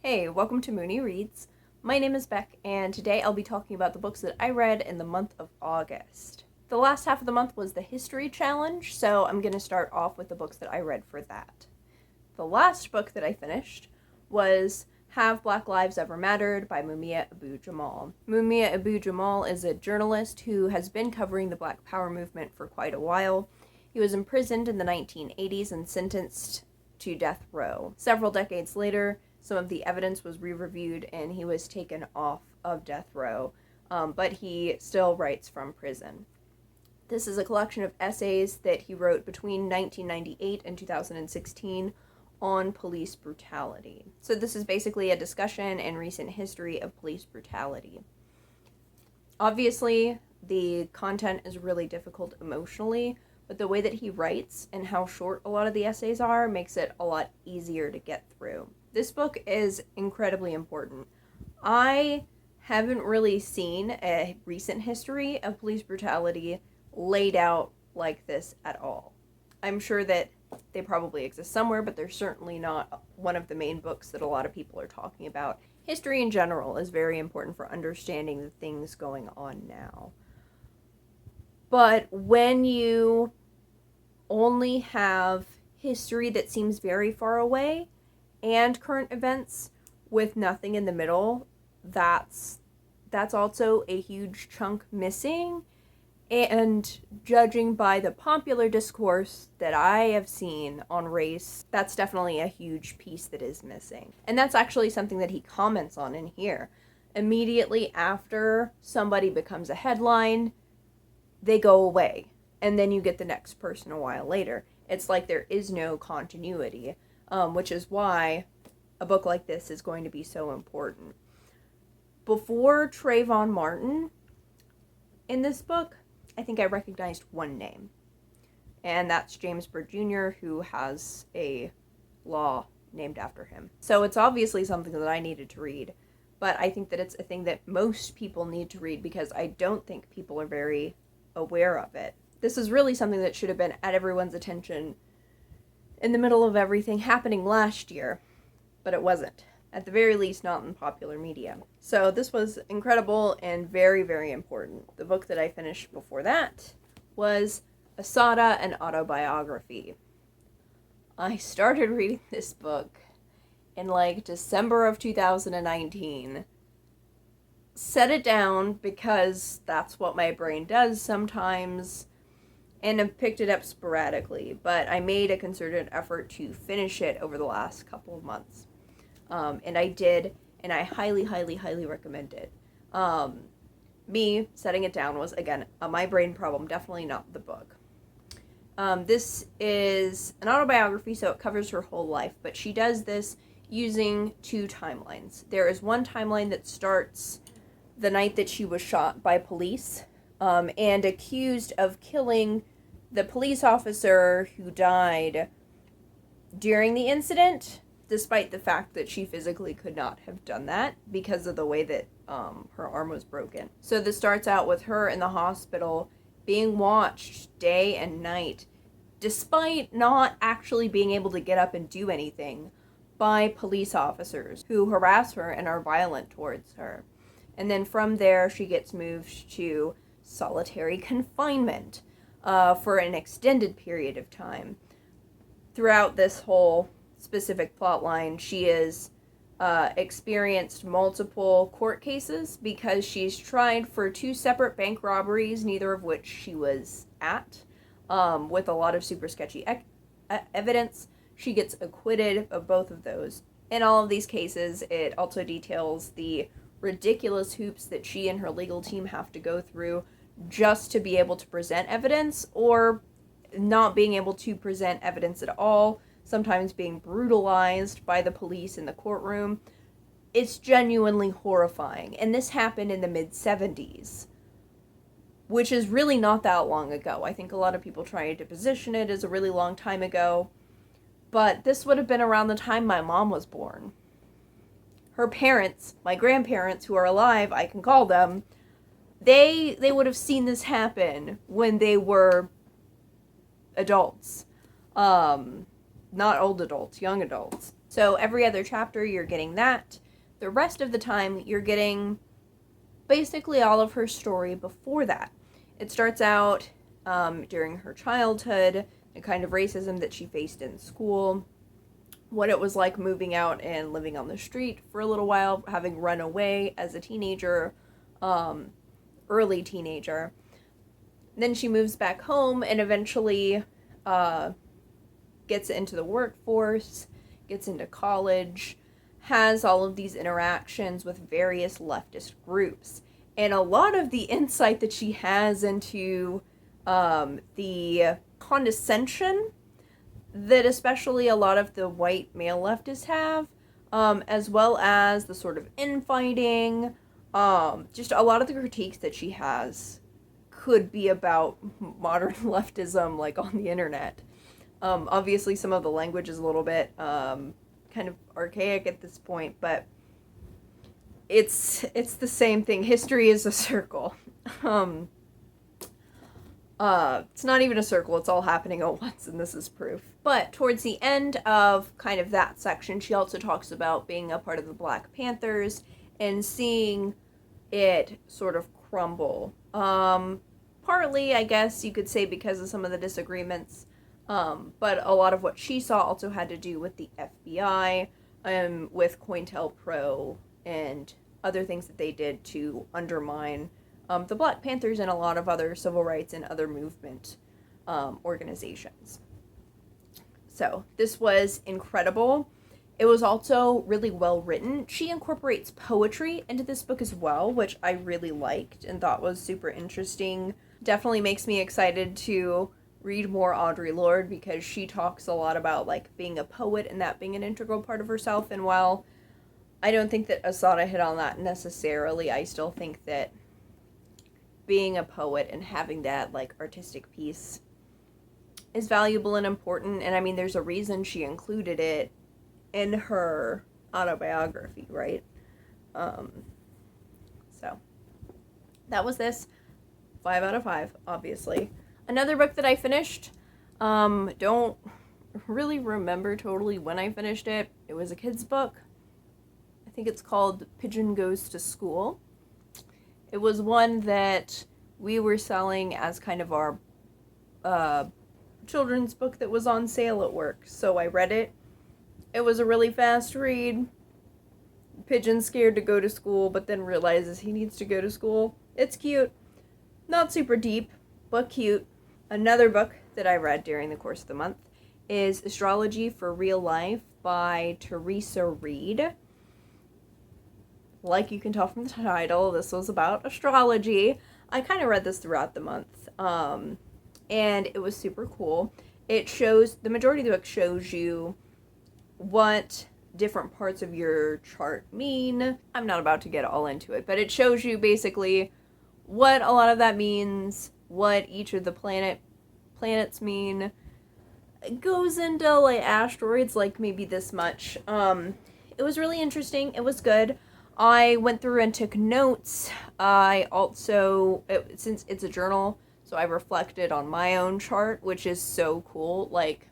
Hey, welcome to Mooney Reads. My name is Beck, and today I'll be talking about the books that I read in the month of August. The last half of the month was the History Challenge, so I'm going to start off with the books that I read for that. The last book that I finished was Have Black Lives Ever Mattered by Mumua Abu-Jamal. Mumua Abu-Jamal is a journalist who has been covering the Black Power movement for quite a while. He was imprisoned in the 1980s and sentenced to death row. Several decades later, some of the evidence was re-reviewed and he was taken off of death row, but he still writes from prison. This is a collection of essays that he wrote between 1998 and 2016 on police brutality. So this is basically a discussion and recent history of police brutality. Obviously, the content is really difficult emotionally, but the way that he writes and how short a lot of the essays are makes it a lot easier to get through. This book is incredibly important. I haven't really seen a recent history of police brutality laid out like this at all. I'm sure that they probably exist somewhere, but they're certainly not one of the main books that a lot of people are talking about. History in general is very important for understanding the things going on now. But when you only have history that seems very far away and current events with nothing in the middle, that's also a huge chunk missing. And judging by the popular discourse that I have seen on race, that's definitely a huge piece that is missing. And that's actually something that he comments on in here. Immediately after somebody becomes a headline, they go away. And then you get the next person a while later. It's like there is no continuity, which is why a book like this is going to be so important. Before Trayvon Martin in this book, I think I recognized one name, and that's James Byrd Jr., who has a law named after him. So it's obviously something that I needed to read, but I think that it's a thing that most people need to read because I don't think people are very aware of it. This is really something that should have been at everyone's attention in the middle of everything happening last year, but it wasn't. At the very least, not in popular media. So this was incredible and very, very important. The book that I finished before that was Asada, an Autobiography. I started reading this book in December of 2019. Set it down because that's what my brain does sometimes, and I've picked it up sporadically, but I made a concerted effort to finish it over the last couple of months. And I did, and I highly, highly, highly recommend it. Me setting it down was, again, my brain problem, definitely not the book. This is an autobiography, so it covers her whole life, but she does this using two timelines. There is one timeline that starts the night that she was shot by police, and accused of killing the police officer who died during the incident, despite the fact that she physically could not have done that because of the way that her arm was broken. So this starts out with her in the hospital being watched day and night, despite not actually being able to get up and do anything, by police officers who harass her and are violent towards her. And then from there, she gets moved to solitary confinement for an extended period of time. Throughout this whole specific plot line, she has experienced multiple court cases because she's tried for two separate bank robberies, neither of which she was at, with a lot of super sketchy evidence. She gets acquitted of both of those. In all of these cases, it also details the ridiculous hoops that she and her legal team have to go through just to be able to present evidence, or not being able to present evidence at all, sometimes being brutalized by the police in the courtroom. It's genuinely horrifying. And this happened in the mid-70s, which is really not that long ago. I think a lot of people try to position it as a really long time ago, but this would have been around the time my mom was born. Her parents, my grandparents who are alive, I can call them, they would have seen this happen when they were adults. Not old adults, young adults. So every other chapter you're getting that. The rest of the time you're getting basically all of her story before that. It starts out during her childhood, the kind of racism that she faced in school, what it was like moving out and living on the street for a little while, having run away as a teenager, early teenager. Then she moves back home and eventually gets into the workforce, gets into college, has all of these interactions with various leftist groups. And a lot of the insight that she has into the condescension that especially a lot of the white male leftists have, as well as the sort of infighting, just a lot of the critiques that she has could be about modern leftism, like on the internet. Obviously some of the language is a little bit kind of archaic at this point, but it's the same thing. History is a circle. It's not even a circle, it's all happening at once, and this is proof. But towards the end of kind of that section, she also talks about being a part of the Black Panthers and seeing it sort of crumble. Partly, I guess you could say because of some of the disagreements, but a lot of what she saw also had to do with the FBI, with COINTELPRO, and other things that they did to undermine the Black Panthers and a lot of other civil rights and other movement organizations. So this was incredible. It was also really well written. She incorporates poetry into this book as well, which I really liked and thought was super interesting. Definitely makes me excited to read more Audre Lorde because she talks a lot about like being a poet and that being an integral part of herself. And while I don't think that Assata hit on that necessarily, I still think that being a poet and having that like artistic piece is valuable and important. And I mean, there's a reason she included it in her autobiography, right? So that was this. 5 out of 5, obviously. Another book that I finished, don't really remember totally when I finished it. It was a kid's book. I think it's called Pigeon Goes to School. It was one that we were selling as kind of our children's book that was on sale at work. So I read it. It was a really fast read. Pigeon's scared to go to school, but then realizes he needs to go to school. It's cute. Not super deep, but cute. Another book that I read during the course of the month is Astrology for Real Life by Theresa Reed. Like you can tell from the title, this was about astrology. I kind of read this throughout the month, and it was super cool. It shows, the majority of the book shows you what different parts of your chart mean. I'm not about to get all into it, but it shows you basically what a lot of that means, what each of the planets mean. It goes into like asteroids, like maybe this much. It was really interesting. It was good. I went through and took notes. I also, since it's a journal, so I reflected on my own chart, which is so cool. Like,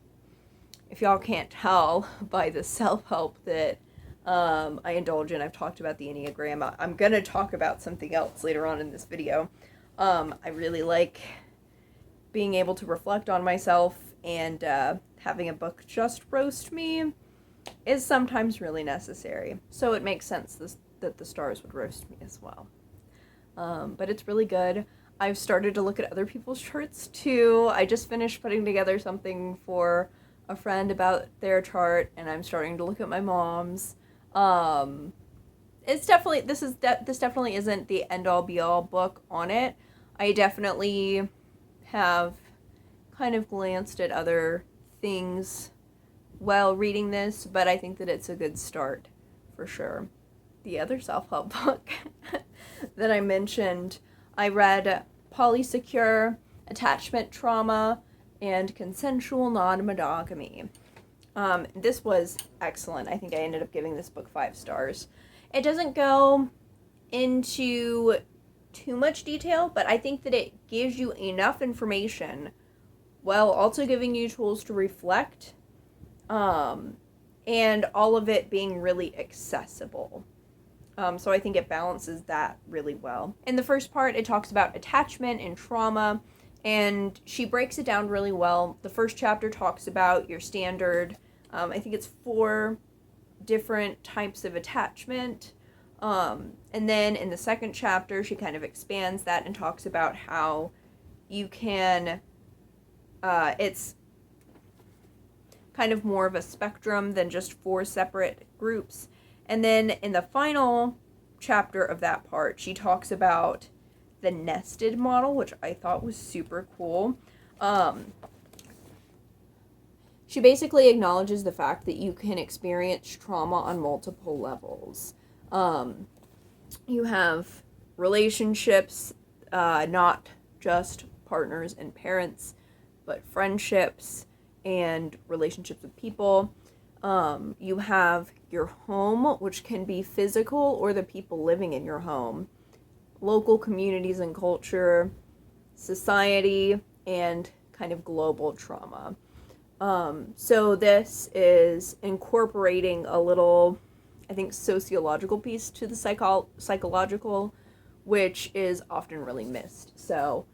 if y'all can't tell by the self-help that I indulge in, I've talked about the Enneagram. I'm gonna talk about something else later on in this video. I really like being able to reflect on myself, and having a book just roast me is sometimes really necessary. So it makes sense that the stars would roast me as well. But it's really good. I've started to look at other people's charts too. I just finished putting together something for a friend about their chart, and I'm starting to look at my mom's. It's definitely, this definitely isn't the end-all be-all book on it. I definitely have kind of glanced at other things while reading this, but I think that it's a good start for sure. The other self-help book that I mentioned, I read Polysecure Attachment, Trauma, and Consensual Non-Monogamy. This was excellent. I think I ended up giving this book 5 stars. It doesn't go into too much detail, but I think that it gives you enough information while also giving you tools to reflect. and all of it being really accessible. So I think it balances that really well. In the first part, it talks about attachment and trauma, and she breaks it down really well. The first chapter talks about your standard, I think it's 4 different types of attachment. And then in the second chapter, she kind of expands that and talks about how you can, it's kind of more of a spectrum than just 4 separate groups. And then in the final chapter of that part, she talks about the nested model, which I thought was super cool. She basically acknowledges the fact that you can experience trauma on multiple levels. You have relationships, not just partners and parents, but friendships and relationships with people. You have your home, which can be physical or the people living in your home, local communities and culture, society, and kind of global trauma. So this is incorporating a little, I think, sociological piece to the psychological, which is often really missed. So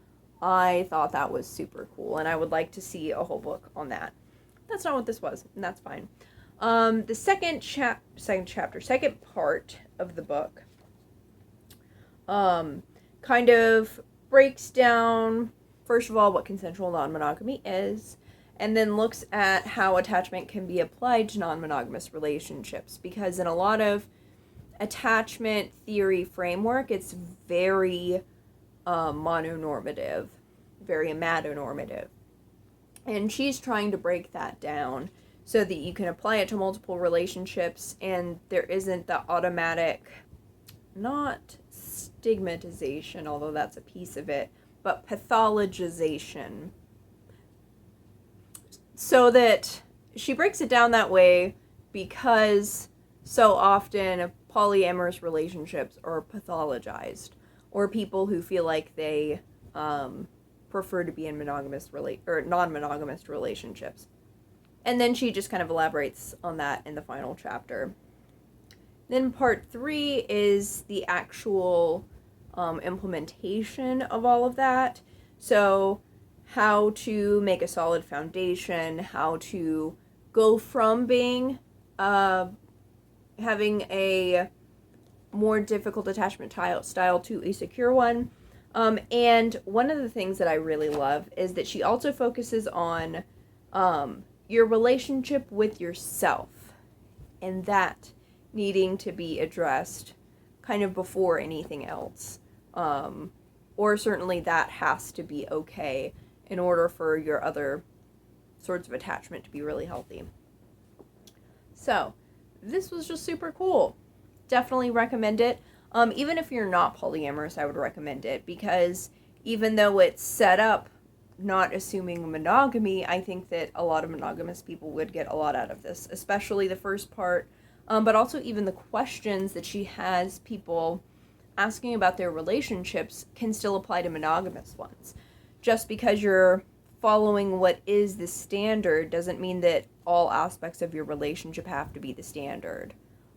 I thought that was super cool, and I would like to see a whole book on that. That's not what this was, and that's fine. The second part of the book kind of breaks down, first of all, what consensual non-monogamy is, and then looks at how attachment can be applied to non-monogamous relationships, because in a lot of attachment theory framework, it's very mononormative, very amatonormative. And she's trying to break that down so that you can apply it to multiple relationships and there isn't the automatic, not stigmatization, although that's a piece of it, but pathologization. So that she breaks it down that way because so often polyamorous relationships are pathologized, or people who feel like they prefer to be in non-monogamous relationships. And then she just kind of elaborates on that in the final chapter. Then part 3 is the actual implementation of all of that. So how to make a solid foundation, how to go from being having a more difficult attachment style to a secure one. And one of the things that I really love is that she also focuses on your relationship with yourself, and that needing to be addressed kind of before anything else. Or certainly that has to be okay in order for your other sorts of attachment to be really healthy. So, this was just super cool. Definitely recommend it. Even if you're not polyamorous, I would recommend it, because even though it's set up not assuming monogamy, I think that a lot of monogamous people would get a lot out of this, especially the first part, but also even the questions that she has people asking about their relationships can still apply to monogamous ones. Just because you're following what is the standard doesn't mean that all aspects of your relationship have to be the standard.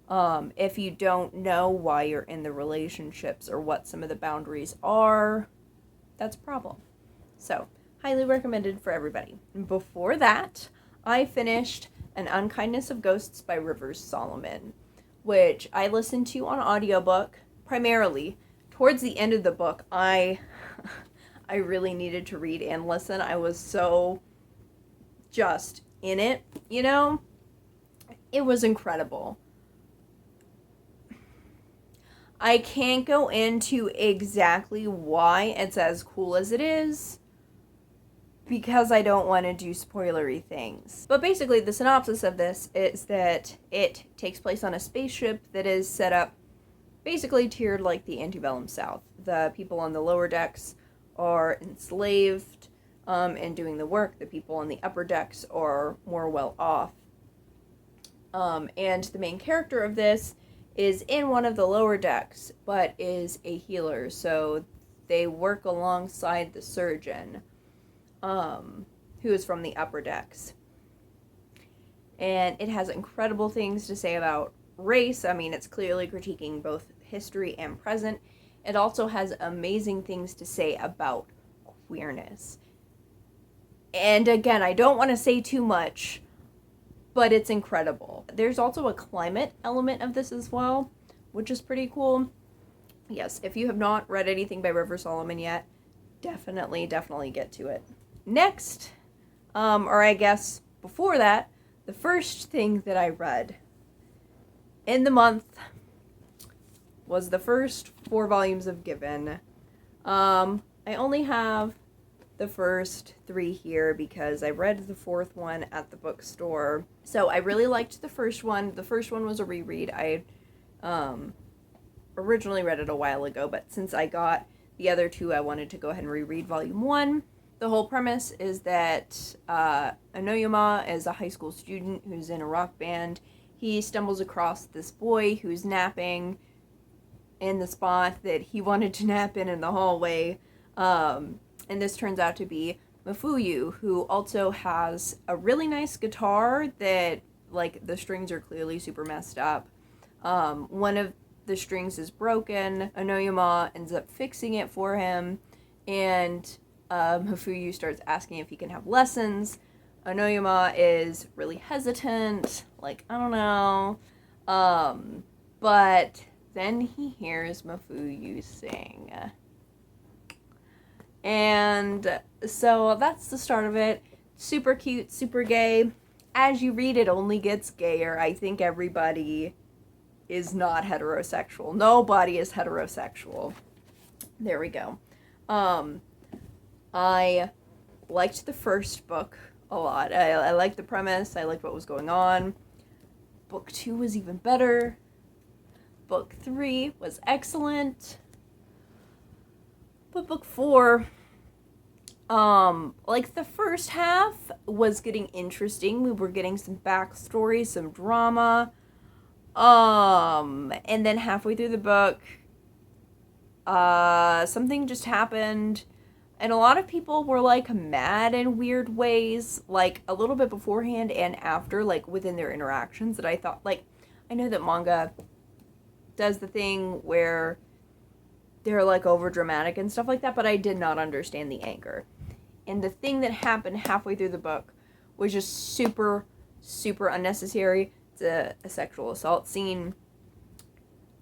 If you don't know why you're in the relationships or what some of the boundaries are, that's a problem. So, highly recommended for everybody. Before that, I finished An Unkindness of Ghosts by Rivers Solomon, which I listened to on audiobook, primarily. Towards the end of the book, I really needed to read and listen. I was so just in it, you know? It was incredible. I can't go into exactly why it's as cool as it is, because I don't want to do spoilery things. But basically, the synopsis of this is that it takes place on a spaceship that is set up basically tiered like the antebellum South. The people on the lower decks are enslaved and doing the work. The people on the upper decks are more well off. And the main character of this is in one of the lower decks, but is a healer. So they work alongside the surgeon, who is from the upper decks. and it has incredible things to say about race. I mean, it's clearly critiquing both history and present. It also has amazing things to say about queerness. And again, I don't want to say too much, but it's incredible. There's also a climate element of this as well, which is pretty cool. Yes, if you have not read anything by River Solomon yet, definitely get to it. Next, or I guess before that, the first thing that I read in the month was the first 4 volumes of Given. I only have the first 3 here because I read the 4th one at the bookstore. So I really liked the first one. The first one was a reread. I originally read it a while ago, but since I got the other 2, I wanted to go ahead and reread volume 1. The whole premise is that Aoyama is a high school student who's in a rock band. He stumbles across this boy who's napping in the spot that he wanted to nap in the hallway. And this turns out to be Mafuyu, who also has a really nice guitar that, like, the strings are clearly super messed up. One of the strings is broken. Aoyama ends up fixing it for him, and Mafuyu starts asking if he can have lessons. Aoyama is really hesitant, like, I don't know. But then he hears Mafuyu sing. And so that's the start of it. Super cute, super gay. As you read, it only gets gayer. I think everybody is not heterosexual. Nobody is heterosexual. There we go. I liked the first book a lot. I liked the premise. I liked what was going on. Book 2 was even better. Book 3 was excellent. But book 4, like, the first half was getting interesting. We were getting some backstory, some drama. And then halfway through the book, something just happened. And a lot of people were, like, mad in weird ways, like, a little bit beforehand and after, like, within their interactions, that I thought, like, I know that manga does the thing where they're, like, over dramatic and stuff like that, but I did not understand the anger. And the thing that happened halfway through the book was just super, super unnecessary. It's a sexual assault scene.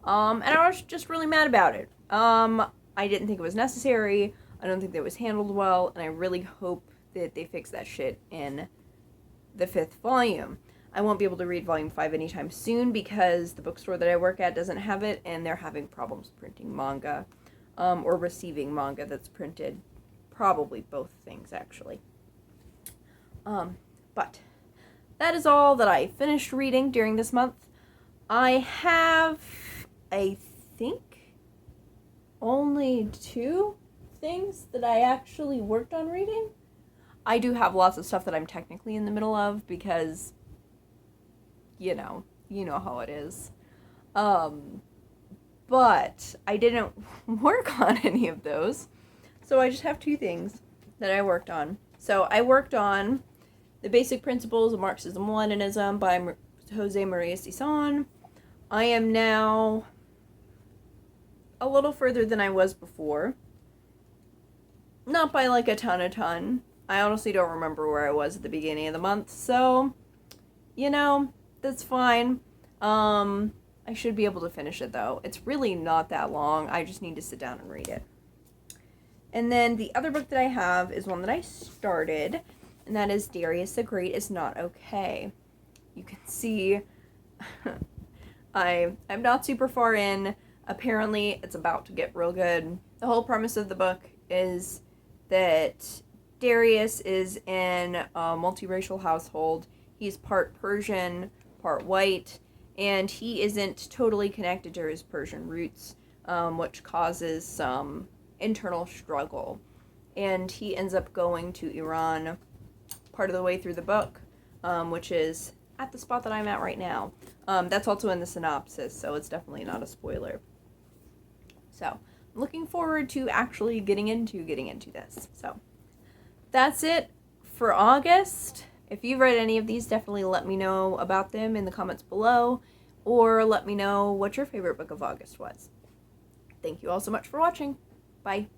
And I was just really mad about it. I didn't think it was necessary. I don't think that it was handled well, and I really hope that they fix that shit in the 5th volume. I won't be able to read volume 5 anytime soon because the bookstore that I work at doesn't have it, and they're having problems printing manga, or receiving manga that's printed. Probably both things, actually. But that is all that I finished reading during this month. I have, I think, only 2 things that I actually worked on reading. I do have lots of stuff that I'm technically in the middle of because, you know how it is. But I didn't work on any of those. So I just have 2 things that I worked on. So I worked on The Basic Principles of Marxism-Leninism by Jose Maria Sison. I am now a little further than I was before. Not by, like, a ton. I honestly don't remember where I was at the beginning of the month, so, that's fine. I should be able to finish it, though. It's really not that long. I just need to sit down and read it. And then the other book that I have is one that I started, and that is Darius the Great is Not Okay. You can see I'm not super far in. Apparently, it's about to get real good. The whole premise of the book is that Darius is in a multiracial household. He's part Persian, part white, and he isn't totally connected to his Persian roots, which causes some internal struggle. And he ends up going to Iran part of the way through the book, which is at the spot that I'm at right now. That's also in the synopsis, so it's definitely not a spoiler. So, I'm looking forward to actually getting into this. So, that's it for August. If you've read any of these, definitely let me know about them in the comments below, or let me know what your favorite book of August was. Thank you all so much for watching. Bye.